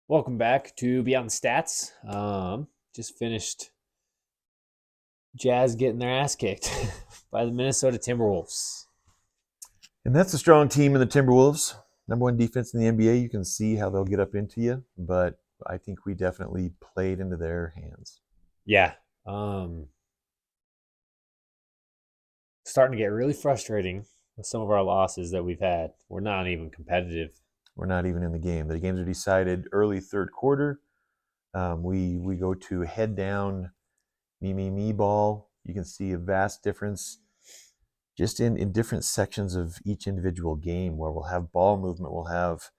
Welcome back to Beyond the Stats. Just finished Jazz getting their ass kicked by the Minnesota Timberwolves. And that's a strong team in the Timberwolves. Number one defense in the NBA. You can see how they'll get up into you, but I think we definitely played into their hands. Yeah, starting to get really frustrating with some of our losses that we've had. We're not even competitive. We're not even in the game. The games are decided early third quarter. We go to head down, me ball. You can see a vast difference just in different sections of each individual game where we'll have ball movement, we'll have,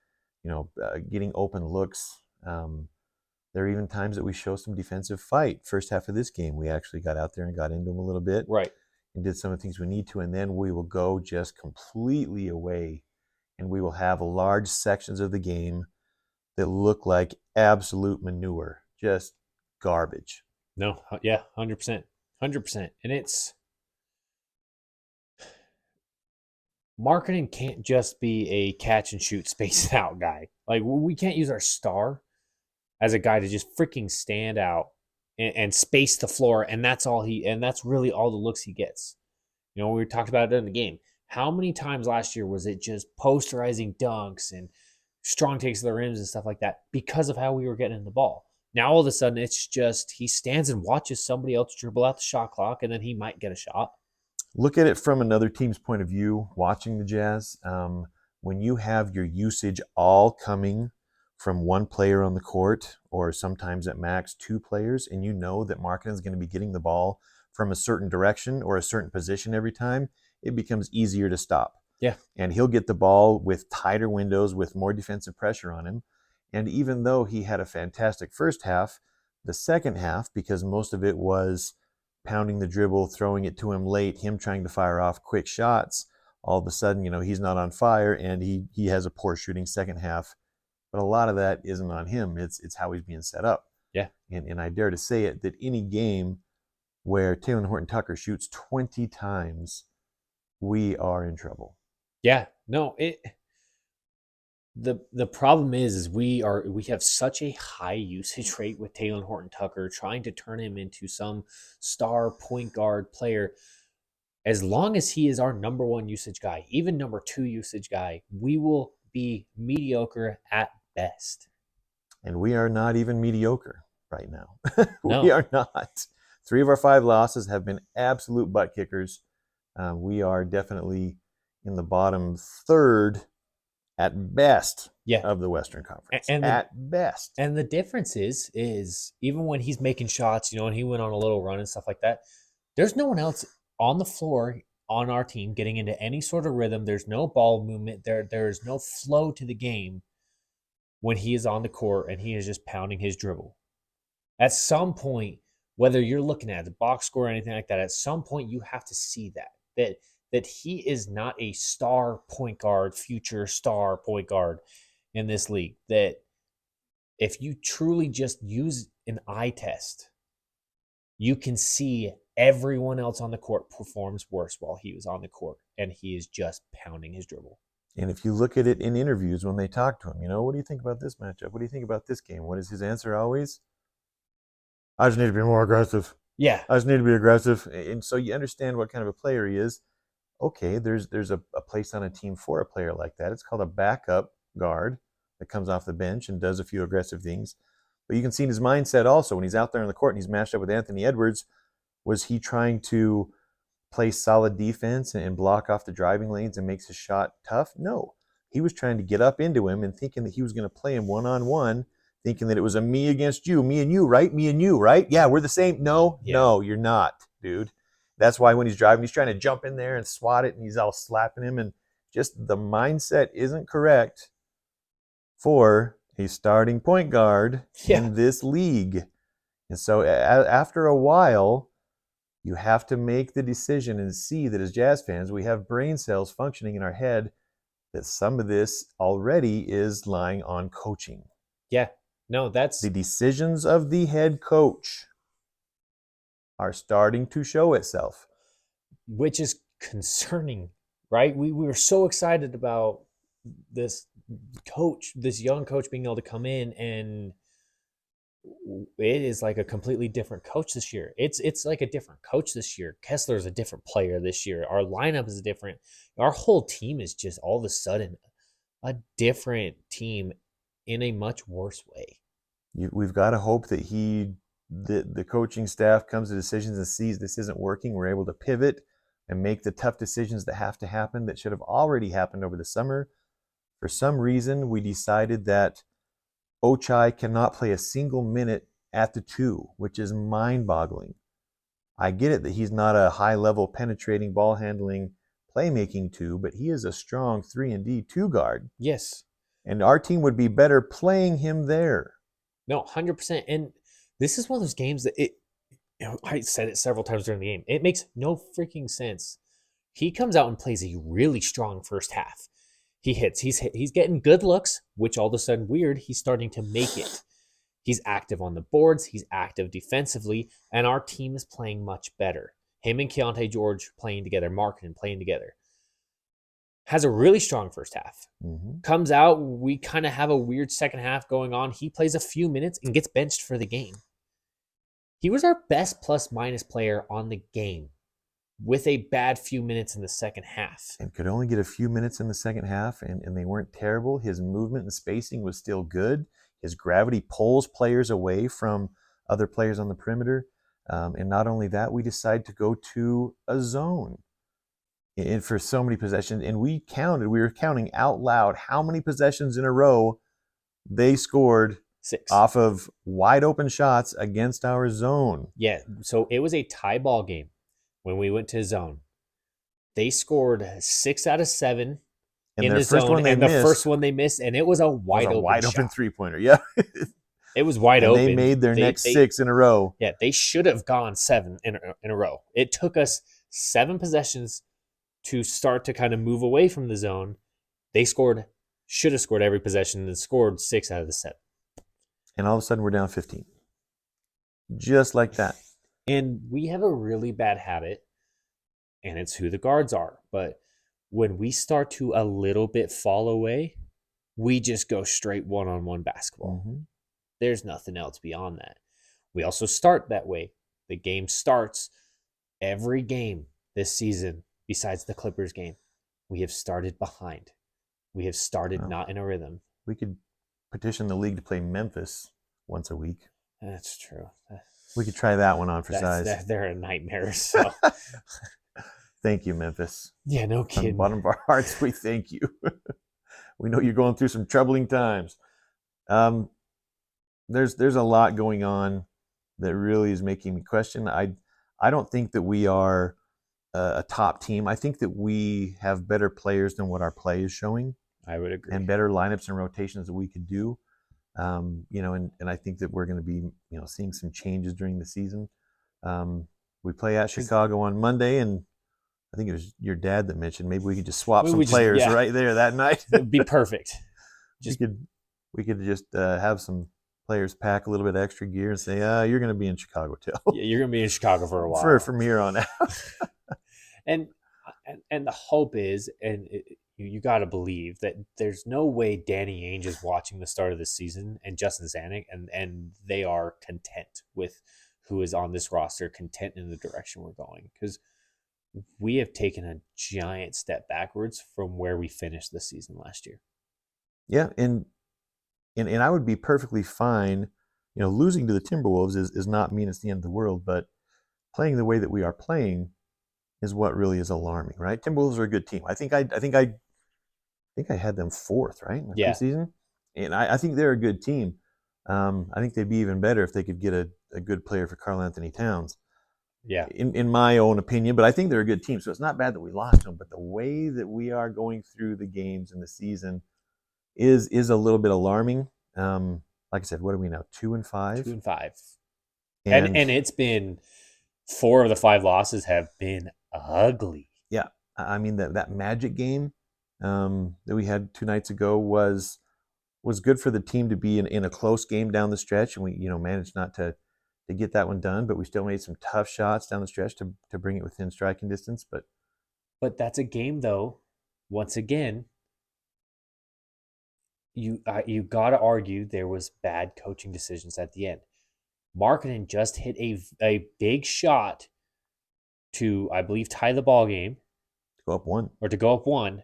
getting open looks. There are even times that we show some defensive fight. First half of this game, we actually got out there and got into them a little bit Right. and did some of the things we need to. And then we will go just completely away and we will have large sections of the game that look like absolute manure, just garbage. No, yeah, 100%. 100%. And it's marketing can't just be a catch and shoot space out guy. Like, we can't use our star as a guy to just freaking stand out and space the floor, and that's really all the looks he gets. We talked about it in the game. How many times last year was it just posterizing dunks and strong takes to the rims and stuff like that because of how we were getting in the ball? Now all of a sudden it's just he stands and watches somebody else dribble out the shot clock, and then he might get a shot. Look at it from another team's point of view, watching the Jazz. When you have your usage all coming from one player on the court, or sometimes at max two players, and you know that Markkanen is going to be getting the ball from a certain direction or a certain position every time, it becomes easier to stop. Yeah. And he'll get the ball with tighter windows, with more defensive pressure on him. And even though he had a fantastic first half, the second half, because most of it was pounding the dribble, throwing it to him late, him trying to fire off quick shots, all of a sudden, he's not on fire and he has a poor shooting second half. But a lot of that isn't on him. It's how he's being set up. Yeah. And I dare to say it that any game where Taylor Horton Tucker shoots 20 times, we are in trouble. Yeah. No, the problem is we have such a high usage rate with Taylor Horton Tucker, trying to turn him into some star point guard player. As long as he is our number one usage guy, even number two usage guy, we will be mediocre at best. And we are not even mediocre right now. We No. are not. 3 of our 5 losses have been absolute butt kickers. We are definitely in the bottom third at best Yeah. of the Western Conference. And At best. the difference is even when he's making shots, and he went on a little run and stuff like that, there's no one else on the floor on our team getting into any sort of rhythm. There's no ball movement. There's no flow to the game when he is on the court and he is just pounding his dribble. At some point, whether you're looking at the box score or anything like that, at some point you have to see that he is not a star point guard, future star point guard in this league. That if you truly just use an eye test, you can see everyone else on the court performs worse while he was on the court, and he is just pounding his dribble. And if you look at it in interviews when they talk to him, what do you think about this matchup? What do you think about this game? What is his answer always? I just need to be more aggressive. Yeah. I just need to be aggressive. And so you understand what kind of a player he is. Okay, there's a place on a team for a player like that. It's called a backup guard that comes off the bench and does a few aggressive things. But you can see in his mindset also when he's out there on the court and he's matched up with Anthony Edwards, was he trying to play solid defense and block off the driving lanes and makes his shot tough? No. He was trying to get up into him and thinking that he was going to play him one-on-one, thinking that it was a me against you, me and you, right? Me and you, right? Yeah, we're the same. No, you're not, dude. That's why when he's driving, he's trying to jump in there and swat it, and he's all slapping him. And just the mindset isn't correct for a starting point guard in this league. And so after a while, you have to make the decision and see that as Jazz fans, we have brain cells functioning in our head that some of this already is lying on coaching. Yeah. No, that's the decisions of the head coach are starting to show itself. Which is concerning, right? We were so excited about this coach, this young coach being able to come in, and it is like a completely different coach this year. It's like a different coach this year. Kessler's a different player this year. Our lineup is different. Our whole team is just all of a sudden a different team in a much worse way. We've got to hope that the coaching staff comes to decisions and sees this isn't working. We're able to pivot and make the tough decisions that have to happen that should have already happened over the summer. For some reason, we decided that Ochai cannot play a single minute at the two, which is mind-boggling. I get it that he's not a high-level penetrating ball handling playmaking two, but he is a strong 3-and-D two guard. Yes. And our team would be better playing him there. No, 100%. And this is one of those games that I said it several times during the game. It makes no freaking sense. He comes out and plays a really strong first half. He hits. He's getting good looks, which all of a sudden weird. He's starting to make it. He's active on the boards. He's active defensively, and our team is playing much better. Him and Keontae George playing together, Markkanen playing together. Has a really strong first half. Mm-hmm. Comes out, we kind of have a weird second half going on. He plays a few minutes and gets benched for the game. He was our best plus minus player on the game with a bad few minutes in the second half. And could only get a few minutes in the second half, and they weren't terrible. His movement and spacing was still good. His gravity pulls players away from other players on the perimeter. And not only that, we decided to go to a zone and for so many possessions. And we were counting out loud how many possessions in a row they scored 6 off of wide open shots against our zone. Yeah, so it was a tie ball game when we went to zone. They scored 6 out of 7 And in their the first zone, one they and missed the first one they missed, and it was a wide open shot. three-pointer. Yeah. It was wide and open. They made their next 6 in a row. Yeah, they should have gone 7 in a row. It took us 7 possessions to start to kind of move away from the zone. They should have scored every possession and scored 6 out of the 7. And all of a sudden we're down 15. Just like that. And we have a really bad habit, and it's who the guards are. But when we start to a little bit fall away, we just go straight one-on-one basketball. Mm-hmm. There's nothing else beyond that. We also start that way. The game starts every game this season, besides the Clippers game. We have started behind. We have started not in a rhythm. We could petition the league to play Memphis once a week. That's true. We could try that one on for size. They're a nightmare. So thank you, Memphis. Yeah, no From kidding. the bottom of our hearts, we thank you. We know you're going through some troubling times. There's a lot going on that really is making me question. I don't think that we are a top team. I think that we have better players than what our play is showing. I would agree. And better lineups and rotations that we could do. And I think that we're going to be, seeing some changes during the season. We play at Chicago on Monday, and I think it was your dad that mentioned maybe we could just swap some players right there that night. It would be perfect. We could just have some players pack a little bit of extra gear and say, you're going to be in Chicago till. Yeah, you're going to be in Chicago for a while. From here on out. and the hope is, and you got to believe that there's no way Danny Ainge is watching the start of the season and Justin Zanuck, and they are content with who is on this roster, content in the direction we're going, because we have taken a giant step backwards from where we finished the season last year. Yeah, and I would be perfectly fine. Losing to the Timberwolves is not mean it's the end of the world, but playing the way that we are playing is what really is alarming, right? Timberwolves are a good team. I think I had them 4th, right? In the preseason. And I think they're a good team. I think they'd be even better if they could get a good player for Karl Anthony Towns. Yeah. In my own opinion, but I think they're a good team. So it's not bad that we lost them, but the way that we are going through the games in the season is a little bit alarming. Like I said, what are we now? 2-5? 2-5. And it's been 4 of the 5 losses have been ugly. Yeah. I mean, that Magic game that we had 2 nights ago was good for the team to be in a close game down the stretch, and we managed not to get that one done, but we still made some tough shots down the stretch to bring it within striking distance. But that's a game, though, once again, you got to argue there was bad coaching decisions at the end. Markkinen just hit a big shot to, I believe, tie the ball game Go up one. or to go up one.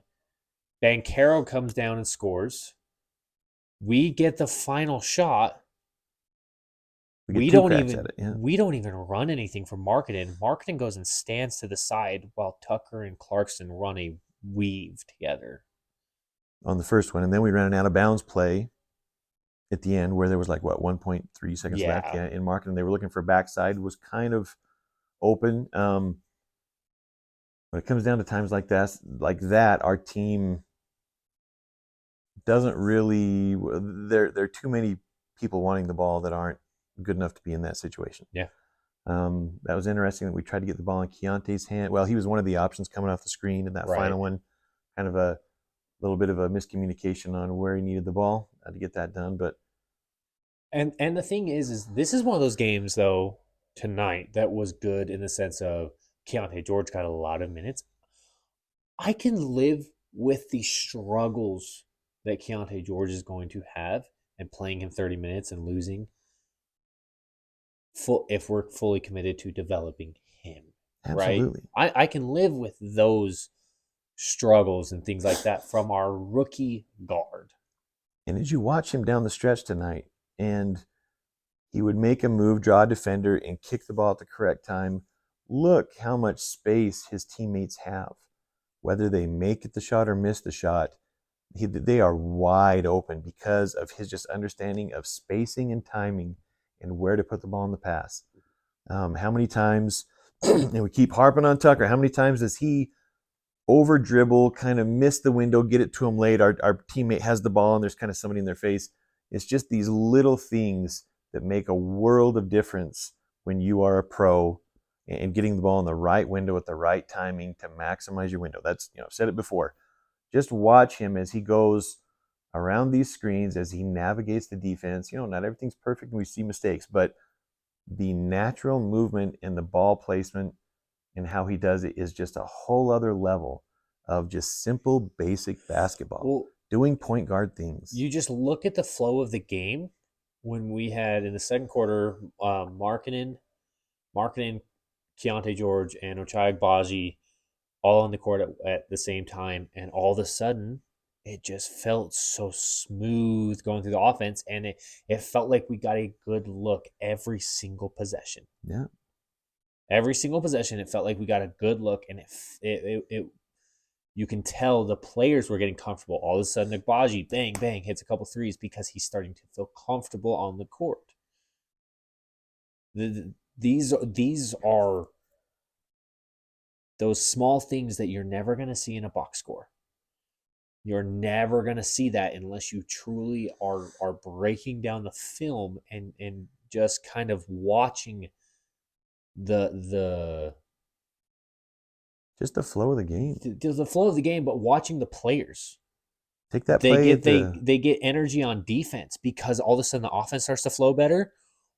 Banchero comes down and scores. We get the final shot. We get We two don't cracks at even it. Yeah. we don't even run anything from Markkinen. Markkinen goes and stands to the side while Tucker and Clarkson run a weave together. On the first one, and then we ran an out of bounds play at the end where there was like 1.3 seconds left. Yeah. Yeah, in market, and they were looking for backside, was kind of open. When it comes down to times like that, our team doesn't really. There are too many people wanting the ball that aren't good enough to be in that situation. Yeah. That was interesting that we tried to get the ball in Keontae's hand. Well, he was one of the options coming off the screen in that Right. final one. Kind of a little bit of a miscommunication on where he needed the ball to get that done. But And the thing is this is one of those games though tonight that was good in the sense of Keontae George got a lot of minutes. I can live with the struggles that Keontae George is going to have and playing him 30 minutes and losing full if we're fully committed to developing him. Right? absolutely. I can live with those struggles and things like that from our rookie guard. And as you watch him down the stretch tonight, and he would make a move, draw a defender, and kick the ball at the correct time, look how much space his teammates have. Whether they make the shot or miss the shot, they are wide open because of his just understanding of spacing and timing and where to put the ball in the pass. How many times, and we keep harping on Tucker, how many times does he over dribble, kind of miss the window, get it to him late? Our teammate has the ball and there's kind of somebody in their face. It's just these little things that make a world of difference when you are a pro and getting the ball in the right window at the right timing to maximize your window. That's, I've said it before. Just watch him as he goes around these screens, as he navigates the defense. Not everything's perfect and we see mistakes, but the natural movement and the ball placement and how he does it is just a whole other level of just simple, basic basketball. Well, doing point guard things. you just look at the flow of the game when we had in the second quarter, Markkinen, Keontae George, and Ochai Agbaji all on the court at the same time, and all of a sudden, it just felt so smooth going through the offense, and it felt like we got a good look every single possession. Yeah. Every single possession, it felt like we got a good look, and it you can tell the players were getting comfortable. All of a sudden, Agbaji, bang, bang, hits a couple threes because he's starting to feel comfortable on the court. These are those small things that you're never going to see in a box score. You're never going to see that unless you truly are breaking down the film and just kind of watching the just the flow of the game. the flow of the game, but watching the players. Take that They play get at the they get energy on defense because all of a sudden the offense starts to flow better.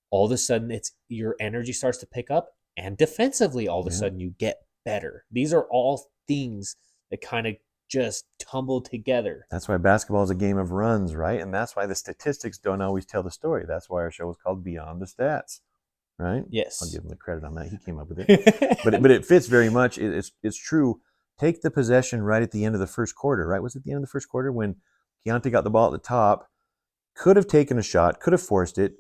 All of a sudden it's your energy starts to pick up, and defensively all of a sudden you get better. These are all things that kind of just tumble together. That's why basketball is a game of runs, right? And that's why the statistics don't always tell the story. That's why our show is called Beyond the Stats, right? Yes. I'll give him the credit on that. He came up with it. but it fits very much. It's true. Take the possession right at the end of the first quarter, right? Was it the end of the first quarter when Keontae got the ball at the top, could have taken a shot, could have forced it,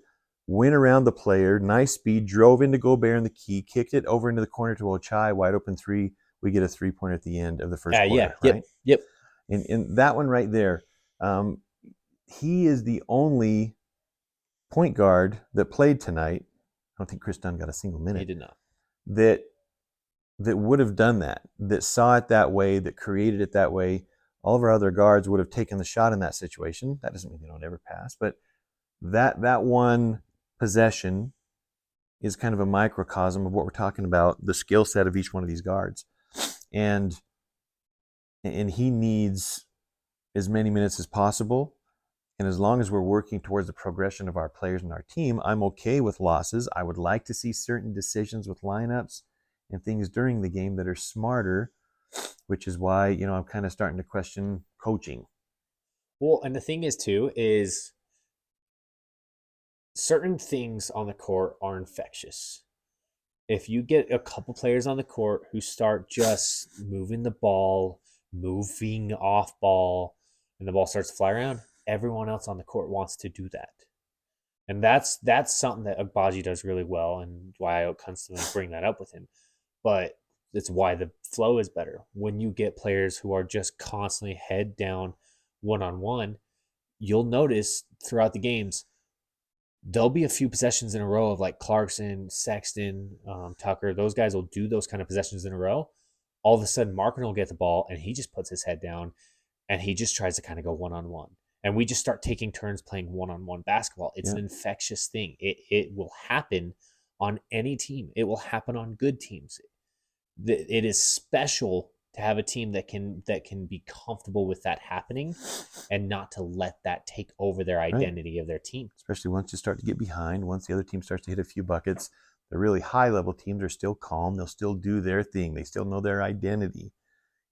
went around the player, nice speed, drove into Gobert in the key, kicked it over into the corner to Ochai, wide open three. We get a 3-pointer at the end of the first quarter, yeah, right? Yep. And that one right there, he is the only point guard that played tonight. I don't think Chris Dunn got a single minute. He did not. That would have done that saw it that way, that created it that way. All of our other guards would have taken the shot in that situation. That doesn't mean they don't ever pass, but that one possession is kind of a microcosm of what we're talking about, the skill set of each one of these guards. And he needs as many minutes as possible. And as long as we're working towards the progression of our players and our team, I'm okay with losses. I would like to see certain decisions with lineups and things during the game that are smarter, which is why, I'm kind of starting to question coaching. Well, and the thing is too is certain things on the court are infectious. If you get a couple players on the court who start just moving the ball, moving off ball, and the ball starts to fly around, everyone else on the court wants to do that. And that's something that Agbaji does really well, and why I constantly bring that up with him. But it's why the flow is better. When you get players who are just constantly head down one on one, you'll notice throughout the games there'll be a few possessions in a row of like Clarkson, Sexton, Tucker. Those guys will do those kind of possessions in a row. All of a sudden, Markin will get the ball and he just puts his head down and he just tries to kind of go one on one. And we just start taking turns playing one on one basketball. It's Yeah. an infectious thing. It will happen on any team. It will happen on good teams. It is special to have a team that can be comfortable with that happening and not to let that take over their Right. identity of their team. Especially once you start to get behind, once the other team starts to hit a few buckets, the really high level teams are still calm. They'll still do their thing. They still know their identity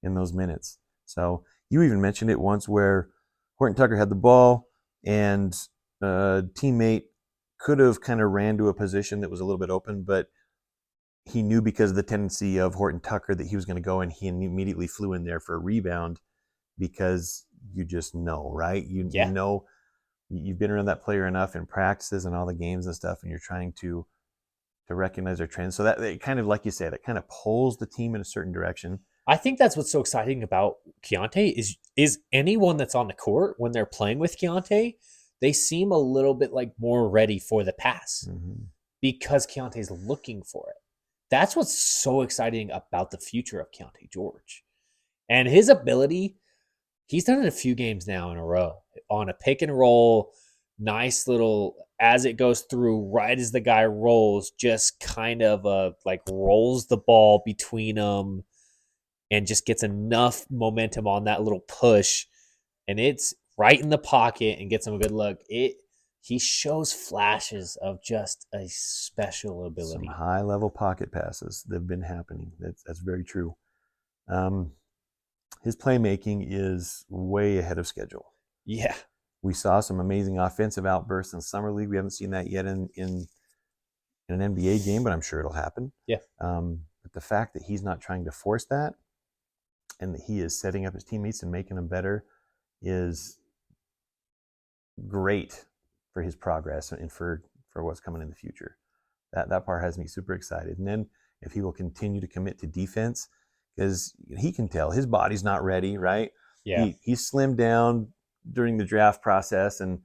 in those minutes. So you even mentioned it once where Horton Tucker had the ball and a teammate could have kind of ran to a position that was a little bit open, but he knew because of the tendency of Horton Tucker that he was going to go, and he immediately flew in there for a rebound because you just know, right? You Yeah, know, you've been around that player enough in practices and all the games and stuff, and you're trying to recognize their trends. So that it kind of, like you said, it kind of pulls the team in a certain direction. I think that's what's so exciting about Keontae is anyone that's on the court when they're playing with Keontae, they seem a little bit like more ready for the pass Mm-hmm. because Keontae's looking for it. That's what's so exciting about the future of Keontae George. And his ability, he's done it a few games now in a row on a pick and roll, nice little as it goes through, right as the guy rolls, just kind of like rolls the ball between them and just gets enough momentum on that little push, and it's right in the pocket and gets him a good look. He shows flashes of just a special Some ability. high level pocket passes that have been happening. That's very true. Um, his playmaking is way ahead of schedule. Yeah, We saw some amazing offensive outbursts in summer league. We haven't seen that yet in an NBA game, but I'm sure it'll happen. yeah. But the fact that he's not trying to force that and that he is setting up his teammates and making them better is great for his progress and for what's coming in the future. That part has me super excited. And then if he will continue to commit to defense, because he can tell his body's not ready, right? Yeah, He slimmed down during the draft process and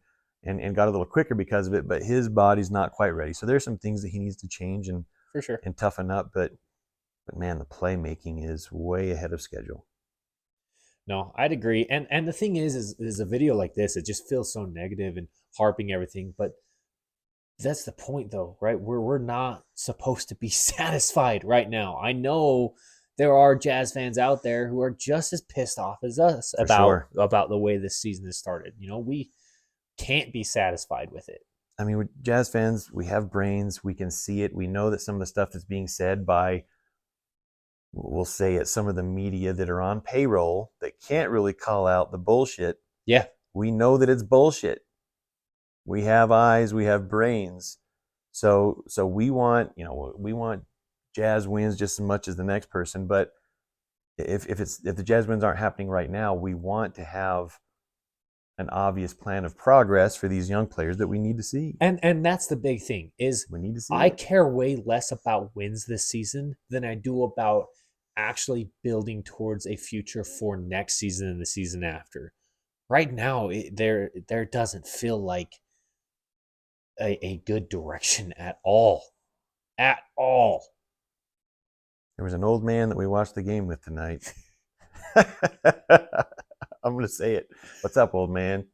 got a little quicker because of it, but his body's not quite ready. So there's some things that he needs to change for sure. and toughen up. But man, the playmaking is way ahead of schedule. No, I'd agree. And the thing is a video like this, it just feels so negative and harping everything. But that's the point, though, right? We're not supposed to be satisfied right now. I know there are Jazz fans out there who are just as pissed off as us For sure. about the way this season has started. We can't be satisfied with it. I mean, we're Jazz fans, we have brains, we can see it. We know that some of the stuff that's being said by, we'll say it, some of the media that are on payroll that can't really call out the bullshit. Yeah, We know that it's bullshit. We have eyes, we have brains. So we want Jazz wins just as much as the next person. But if the Jazz wins aren't happening right now, we want to have an obvious plan of progress for these young players that we need to see. and that's the big thing is We need to see I it. care way less about wins this season than I do about actually building towards a future for next season and the season after. Right now, there doesn't feel like a good direction at all. There was an old man that we watched the game with tonight. I'm going to say it. What's up, old man?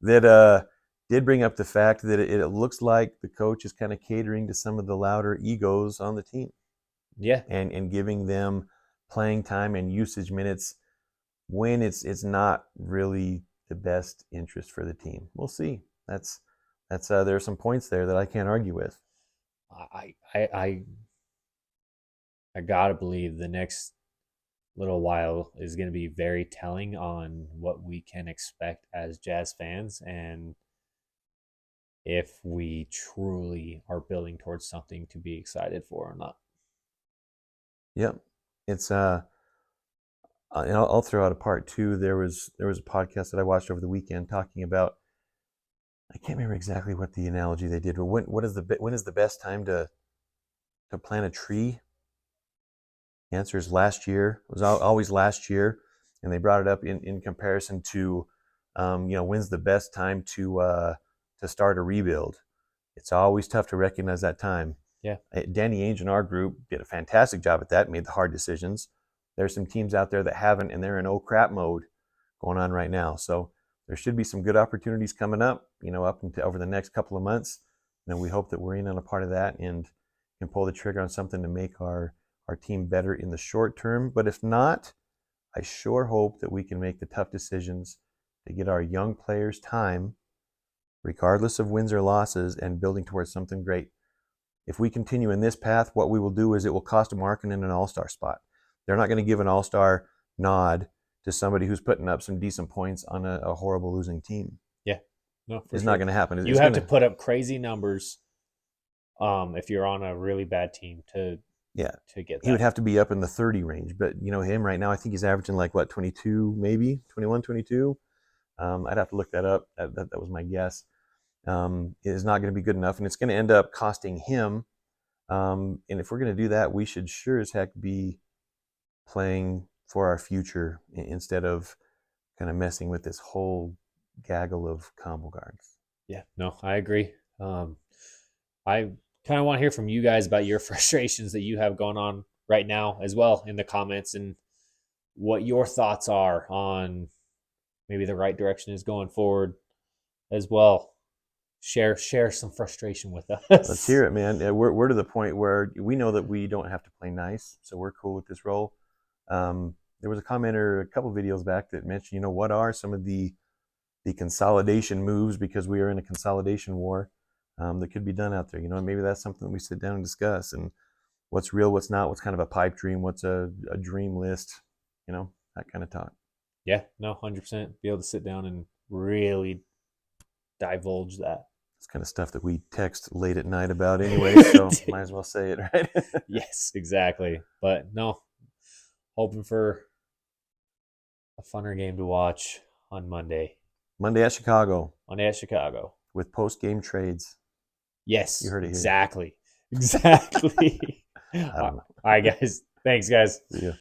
that did bring up the fact that it looks like the coach is kind of catering to some of the louder egos on the team Yeah, and giving them playing time and usage minutes when it's not really the best interest for the team. We'll see. That's there are some points there that I can't argue with. I I I, I gotta believe the next little while is going to be very telling on what we can expect as Jazz fans and if we truly are building towards something to be excited for or not. Yep. It's and I'll throw out a part too. There was a podcast that I watched over the weekend talking about, I can't remember exactly what the analogy they did, but when is the best time to plant a tree? The answer is last year. It was always last year, and they brought it up in comparison to, when's the best time to start a rebuild. It's always tough to recognize that time. Yeah. Danny Ainge and our group did a fantastic job at that, made the hard decisions. There's some teams out there that haven't, and they're in oh crap mode going on right now. So there should be some good opportunities coming up, up into over the next couple of months. And we hope that we're in on a part of that and can pull the trigger on something to make our team better in the short term. But if not, I sure hope that we can make the tough decisions to get our young players time, regardless of wins or losses, and building towards something great. If we continue in this path, what we will do is it will cost a Markkanen an all-star spot. They're not going to give an all-star nod to somebody who's putting up some decent points on a horrible losing team. Yeah. No, for It's sure. not going to happen. You have to put up crazy numbers if you're on a really bad team to get that. He would have to be up in the 30 range. But, him right now, I think he's averaging 22, maybe 21, 22. I'd have to look that up. That was my guess. It is not going to be good enough, and it's going to end up costing him. And if we're going to do that, we should sure as heck be playing for our future instead of kind of messing with this whole gaggle of combo guards. Yeah, no, I agree. I kind of want to hear from you guys about your frustrations that you have going on right now as well in the comments and what your thoughts are on maybe the right direction is going forward as well. Share some frustration with us. Let's hear it, man. We're to the point where we know that we don't have to play nice, so we're cool with this role. There was a commenter a couple videos back that mentioned, what are some of the consolidation moves, because we are in a consolidation war, that could be done out there. And maybe that's something that we sit down and discuss, and what's real, what's not, what's kind of a pipe dream, what's a dream list, that kind of talk. Yeah, no, 100%. Be able to sit down and really divulge that. It's kind of stuff that we text late at night about anyway, so might as well say it, right? Yes, exactly. But no, hoping for a funner game to watch on Monday. Monday at Chicago. With post-game trades. Yes, you heard it here. Exactly. All right, guys. Thanks, guys. See ya.